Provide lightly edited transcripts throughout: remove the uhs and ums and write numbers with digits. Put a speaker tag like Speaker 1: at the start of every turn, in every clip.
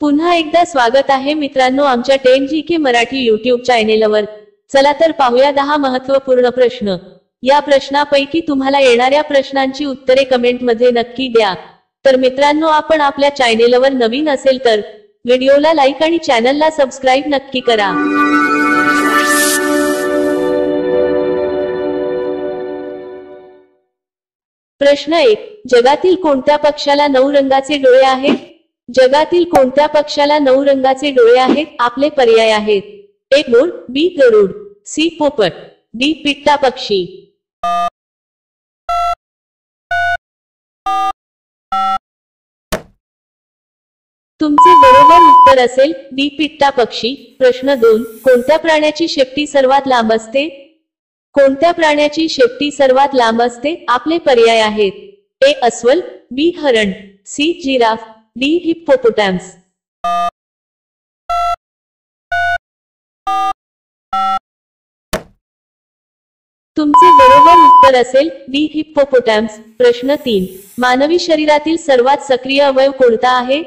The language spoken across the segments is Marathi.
Speaker 1: पुन्हा एकदा स्वागत आहे मित्रांनो आमच्या 10GK मराठी YouTube चॅनेलवर। चला तर पाहूया 10 महत्त्वपूर्ण प्रश्न। या प्रश्नापैकी तुम्हाला येणाऱ्या प्रश्नांची उत्तरे कमेंट मध्ये नक्की द्या। तर मित्रांनो आपण आपल्या चॅनेलवर नवीन असेल तर व्हिडिओला लाईक आणि चॅनलला सबस्क्राइब नक्की करा। प्रश्न 1, जगातील कोणत्या पक्षाला 9 रंगाचे डोळे आहेत? जगातील कोणत्या पक्षाला 9 रंगाचे डोळे आहेत? आपले पर्याय आहेत: ए मोर, बी गरुड, सी पोपट, डी पिट्टा पक्षी। तुमचे बरोबर उत्तर असेल डी पिट्टा पक्षी। प्रश्न 2, कोणत्या प्राण्याची शेपटी सर्वात लांब असते? कोणत्या प्राण्याची शेपटी सर्वात लांब असते? आपले पर्याय आहेत: ए अस्वल, बी हरण, सी जिराफ, डी हिप्पोपोटॅमस। तुमचे बरोबर उत्तर असेल डी हिप्पोपोटॅमस। प्रश्न 3, मानवी शरीरातील सर्वात सक्रिय अवयव कोणता आहे?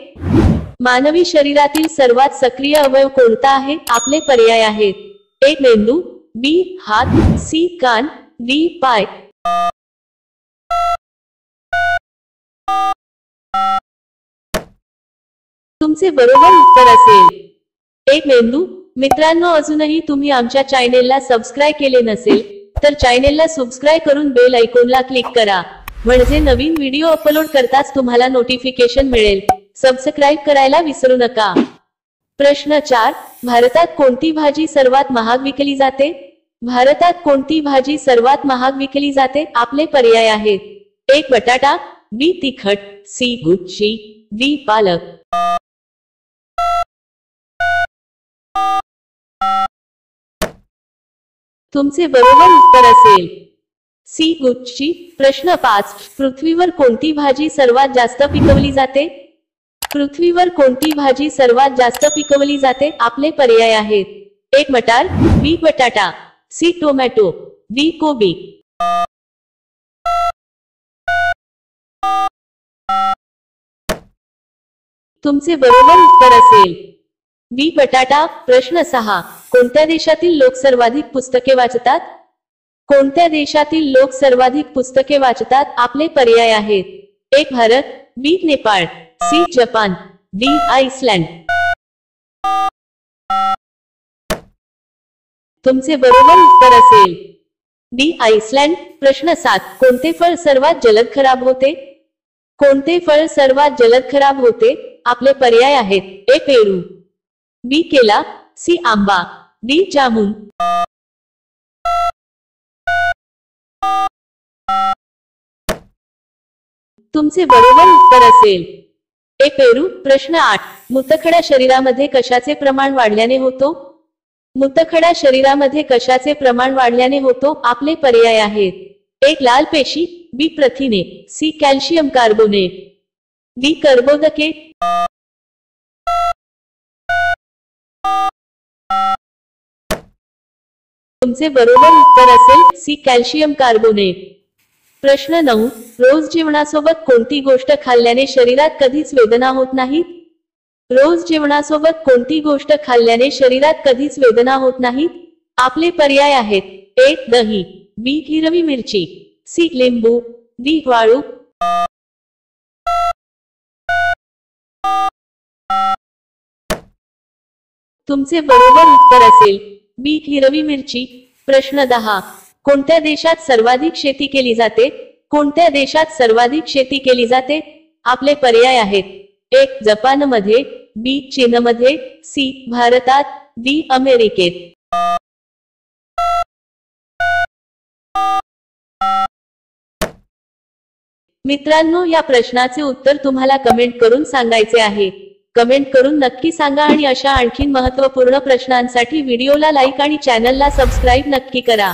Speaker 1: मानवी शरीरातील सर्वात सक्रिय अवयव कोणता आहे? आपले पर्याय आहेत: ए मेंदू, बी हात, सी कान, डी पाय। तुमचे बरोबर उत्तर असेल ए मेंदू। मित्रांनो अजूनही तुम्ही आमच्या चॅनेलला सबस्क्राइब केले नसेल तर चॅनेलला सबस्क्राइब करून बेल आयकॉनला क्लिक करा, म्हणजे नवीन व्हिडिओ अपलोड करताच तुम्हाला नोटिफिकेशन मिळेल। सबस्क्राइब करायला विसरू नका। प्रश्न 4, भारतात कोणती भाजी सर्वात महाग विकली जाते? भारतात कोणती भाजी सर्वात महाग विकली जाते? आपले पर्याय आहेत: ए बटाटा, बी तिखट, सी गुच्ची, डी पालक। तुमचे बरोबर उत्तर असेल सी गुच्ची। प्रश्न 5, पृथ्वीवर कोणती भाजी सर्वात जास्त पिकवली जाते? पृथ्वीवर कोणती भाजी सर्वात जास्त पिकवली जाते? आपले पर्याय आहेत: ए मटार, बी बटाटा, सी टोमॅटो, डी कोबी। तुमचे बरोबर उत्तर असेल बी बटाटा। प्रश्न 6, कोणत्या देशातील लोक सर्वाधिक पुस्तके वाचतात? कोणत्या देशातील लोक सर्वाधिक पुस्तके वाचतात? आपले पर्याय आहेत: A Bharat, B Nepal, C Japan, D Iceland. तुमचे बरोबर उत्तर असेल डी आइसलँड। प्रश्न 7, कोणते फळ सर्वात जलद खराब होते? कोणते फळ सर्वात जलद खराब होते? आपले पर्याय आहेत: ए पेरू, बी केला, सी आंबा, डी जामुन। तुमचे बरोबर उत्तर असेल ए पेरू। प्रश्न 8, मूत्रखडा शरीरामध्ये कशाचे प्रमाण वाढल्याने होतो? मूत्रखडा शरीरामध्ये कशाचे प्रमाण वाढल्याने होतो? आपले पर्याय आहेत: ए लाल पेशी, बी प्रथिने, सी कॅल्शियम कार्बोनेट, डी कर्बोदके। तुमचे बरोबर उत्तर असेल सी कॅल्शियम कार्बोनेट। प्रश्न 9, रोज जेवणासोबत कोणती गोष्ट खाल्ल्याने शरीरात कधीच वेदना होत नाहीत? रोज जेवणासोबत कोणती गोष्ट खाल्ल्याने शरीरात कधीच वेदना होत नाहीत? आपले पर्याय आहेत: ए दही, बी हिरवी मिरची, सी लिंबू, डी वाळू। तुमचे बरोबर उत्तर असेल बी हिरवी मिरची। प्रश्न 10, कोणत्या देशात सर्वाधिक शेती केली जाते? कोणत्या देशात सर्वाधिक शेती केली जाते? आपले पर्याय आहेत: ए जपानमध्ये, बी चीनमध्ये, सी भारतात, डी अमेरिकेत। मित्रांनो या प्रश्नाचे उत्तर तुम्हाला कमेंट करून सांगायचे आहे। कमेंट करून नक्की सांगा आणि अशा आणखीन महत्त्वपूर्ण प्रश्नांसाठी व्हिडिओला लाईक आणि चॅनलला सबस्क्राइब नक्की करा।